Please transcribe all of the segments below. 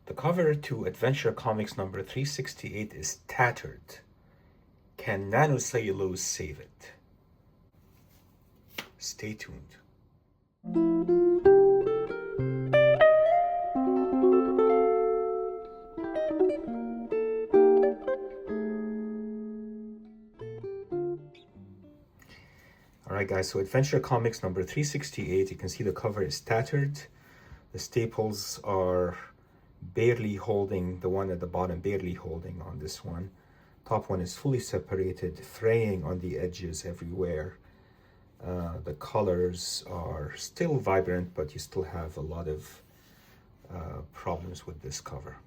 The cover to Adventure Comics number 368 is tattered. Can nanocellulose save it? Stay tuned. Alright guys, so Adventure Comics number 368, you can see the cover is tattered. The staples are barely holding, the one at the bottom barely holding on this one. Top one is fully separated, fraying on the edges everywhere. The colors are still vibrant, but you still have a lot of problems with this cover.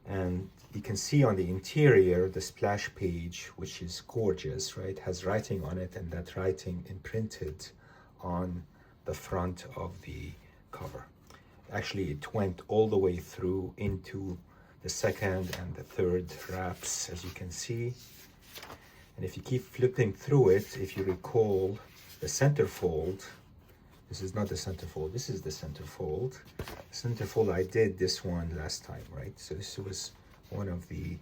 And you can see on the interior, the splash page, which is gorgeous, right? Has writing on it, and that writing imprinted on the front of the cover. Actually, it went all the way through into the second and the third wraps, as you can see. And if you keep flipping through it, if you recall the centerfold, this is not the centerfold, this is the centerfold. Centerfold, I did this one last time, right? So this was one of the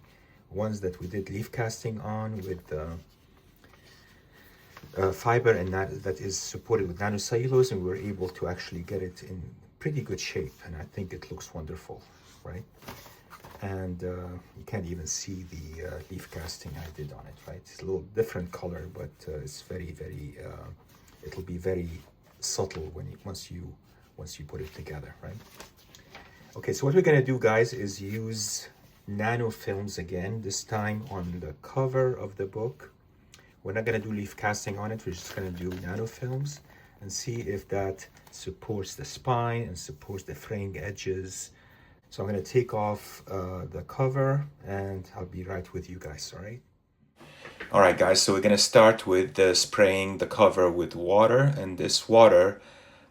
ones that we did leaf casting on with fiber, and that is supported with nanocellulose, and we were able to actually get it in pretty good shape, and I think it looks wonderful, right? And you can't even see the leaf casting I did on it, right? It's a little different color, but it's very, very, it'll be very subtle once you put it together, right? Okay, so what we're gonna do, guys, is use nanofilms again, this time on the cover of the book. We're not gonna do leaf casting on it, we're just gonna do nanofilms and see if that supports the spine and supports the fraying edges. So I'm gonna take off the cover and I'll be right with you guys, all right? All right, guys, so we're gonna start with spraying the cover with water, and this water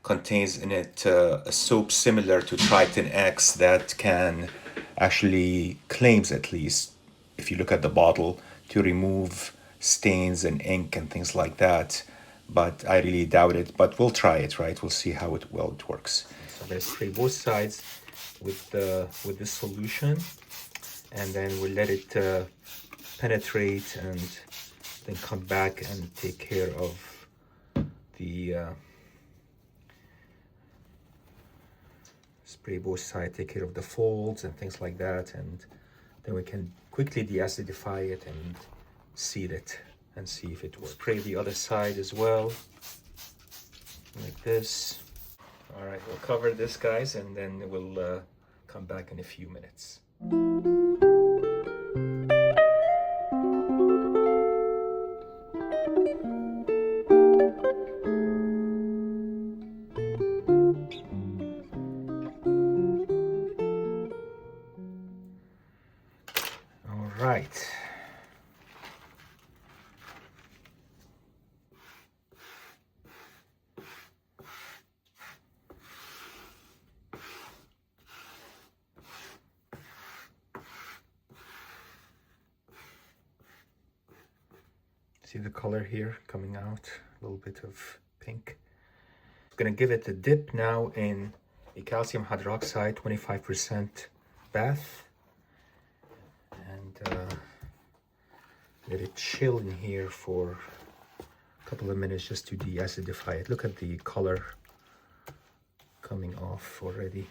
contains in it a soap similar to Triton X that can actually, claims at least, if you look at the bottle, to remove stains and ink and things like that. But I really doubt it, but we'll try it, right? We'll see how it works. So I'm gonna spray both sides with this solution, and then we'll let it penetrate and then come back and take care of the spray both sides, take care of the folds and things like that, and then we can quickly deacidify it and seed it and see if it works. Spray the other side as well, like this. All right, we'll cover this, guys, and then we'll come back in a few minutes. All right. See the color here coming out, a little bit of pink. I'm gonna give it a dip now in a calcium hydroxide 25% bath, and let it chill in here for a couple of minutes just to deacidify it. Look at the color coming off already.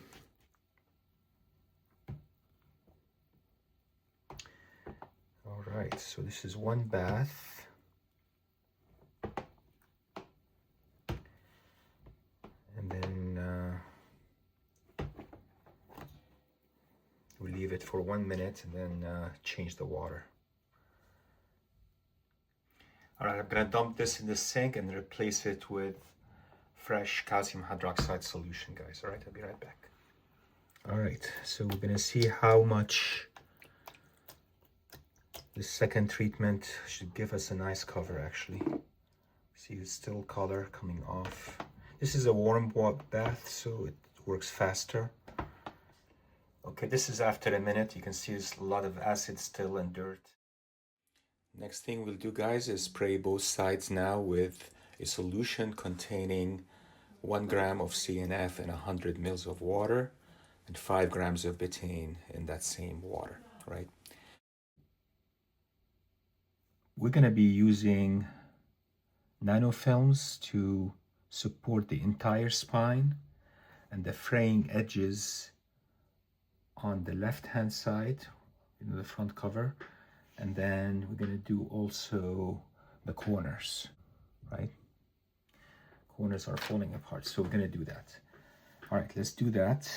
All right, so this is one bath. And then we leave it for 1 minute and then change the water. All right, I'm gonna dump this in the sink and replace it with fresh calcium hydroxide solution, guys. All right, I'll be right back. All right, so we're gonna see how much this second treatment should give us a nice cover, actually. See the still color coming off. This is a warm bath, so it works faster. Okay, this is after a minute. You can see there's a lot of acid still and dirt. Next thing we'll do, guys, is spray both sides now with a solution containing 1 gram of CNF and 100 mils of water. and 5 grams of betaine in that same water, right? We're going to be using nanofilms to support the entire spine and the fraying edges on the left-hand side, the front cover, and then we're going to do also the corners, right? Corners are falling apart, so we're going to do that. All right, let's do that.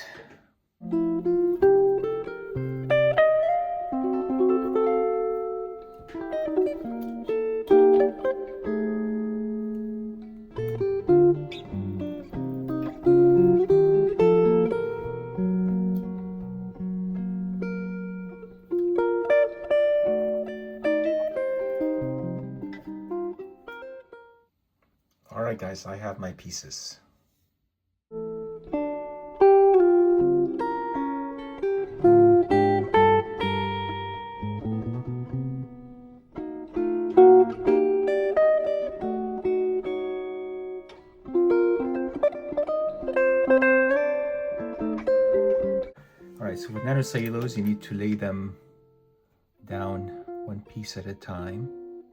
All right, guys, I have my pieces. All right, so with nanocellulose, you need to lay them down one piece at a time,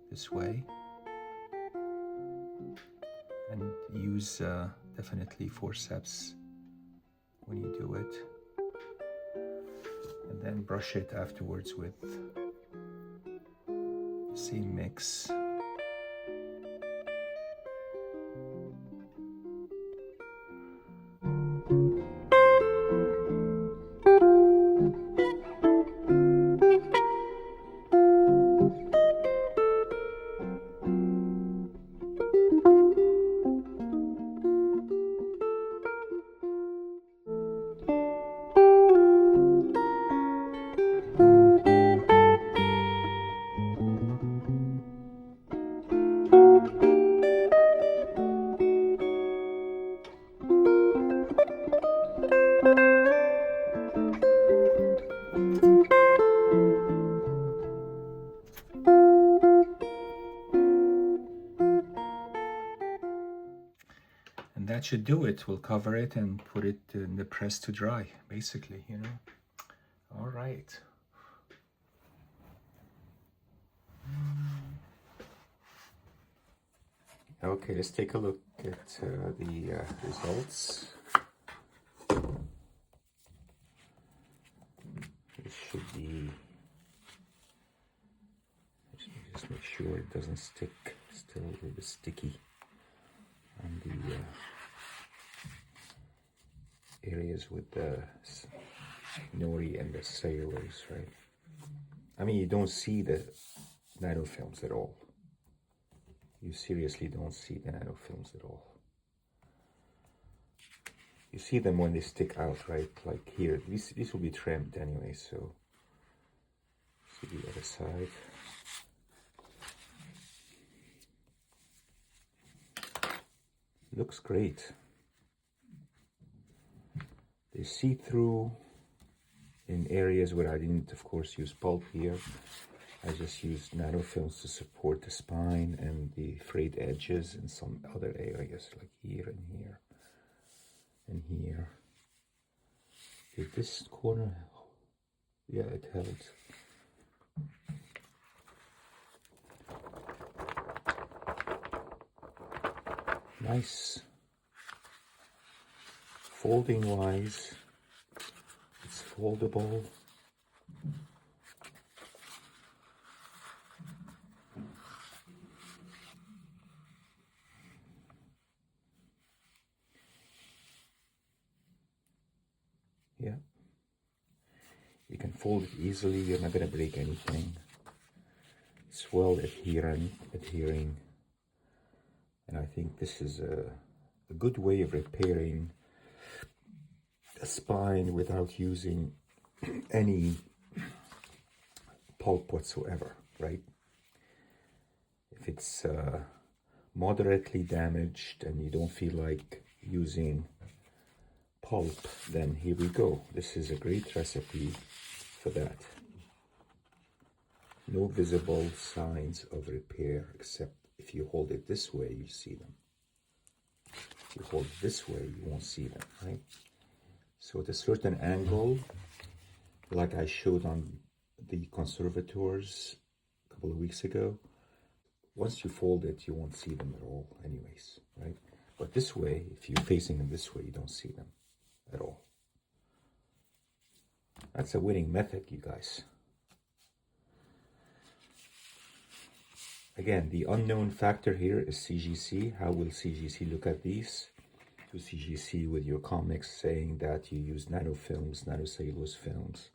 this way. And use definitely forceps when you do it. And then brush it afterwards with the same mix. And that should do it. We'll cover it and put it in the press to dry, basically, you know. All right. Okay, let's take a look at the results. It should be, just make sure it doesn't stick, still a little bit sticky on the areas with the nori and the cellulose, right? I mean, you don't see the nanofilms at all. You seriously don't see the nanofilms at all. You see them when they stick out, right? Like here, these will be trimmed anyway, so see the other side. Looks great. They see through in areas where I didn't, of course, use pulp here. I just used nanofilms to support the spine and the frayed edges in some other areas, like here and here and here. Did this corner? Yeah, it held. Nice. Folding wise, it's foldable. Yeah. You can fold it easily, you're not going to break anything. It's well adhering. And I think this is a good way of repairing a spine without using any pulp whatsoever, right? If it's moderately damaged and you don't feel like using pulp, then here we go. This is a great recipe for that. No visible signs of repair, except if you hold it this way, you see them. If you hold it this way, you won't see them, right? So at a certain angle, like I showed on the conservators a couple of weeks ago, once you fold it, you won't see them at all anyways, right? But this way, if you're facing them this way, you don't see them at all. That's a winning method, you guys. Again, the unknown factor here is CGC. How will CGC look at these? To CGC with your comics saying that you use nanofilms, nanocellulose films,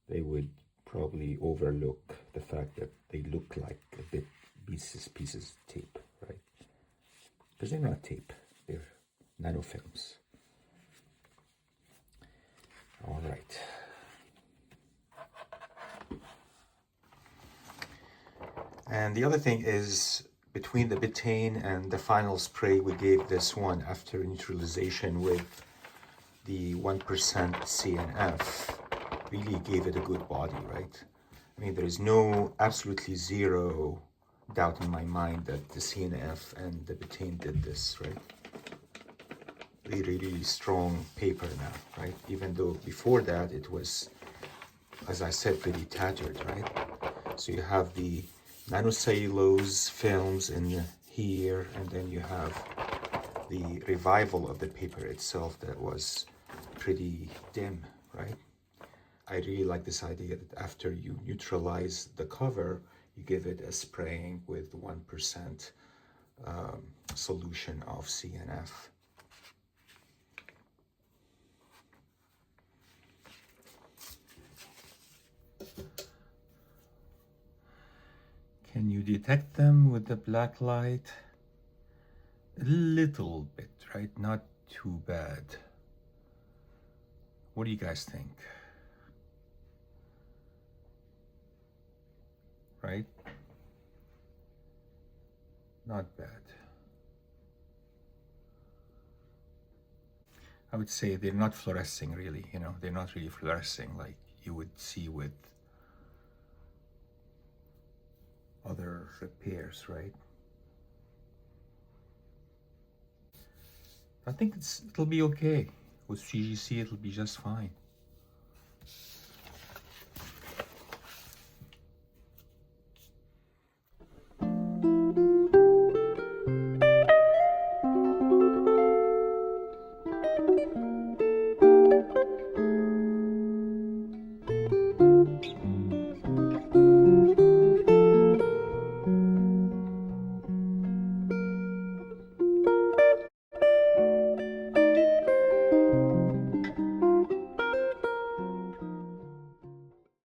they would probably overlook the fact that they look like a bit pieces of tape, right? Because they're not tape, they're nanofilms. All right. And the other thing is, between the Betaine and the final spray, we gave this one after neutralization with the 1% CNF, really gave it a good body, right? I mean, there is absolutely zero doubt in my mind that the CNF and the Betaine did this, right? Really, really strong paper now, right? Even though before that it was, as I said, pretty tattered, right? So you have the nanocellulose films in here, and then you have the revival of the paper itself that was pretty dim, right? I really like this idea that after you neutralize the cover, you give it a spraying with 1% solution of CNF. Can you detect them with the black light? A little bit, right? Not too bad. What do you guys think? Right? Not bad. I would say they're not fluorescing really, you know, they're not really fluorescing like you would see with other repairs, right? I think it'll be okay. With CGC, it'll be just fine.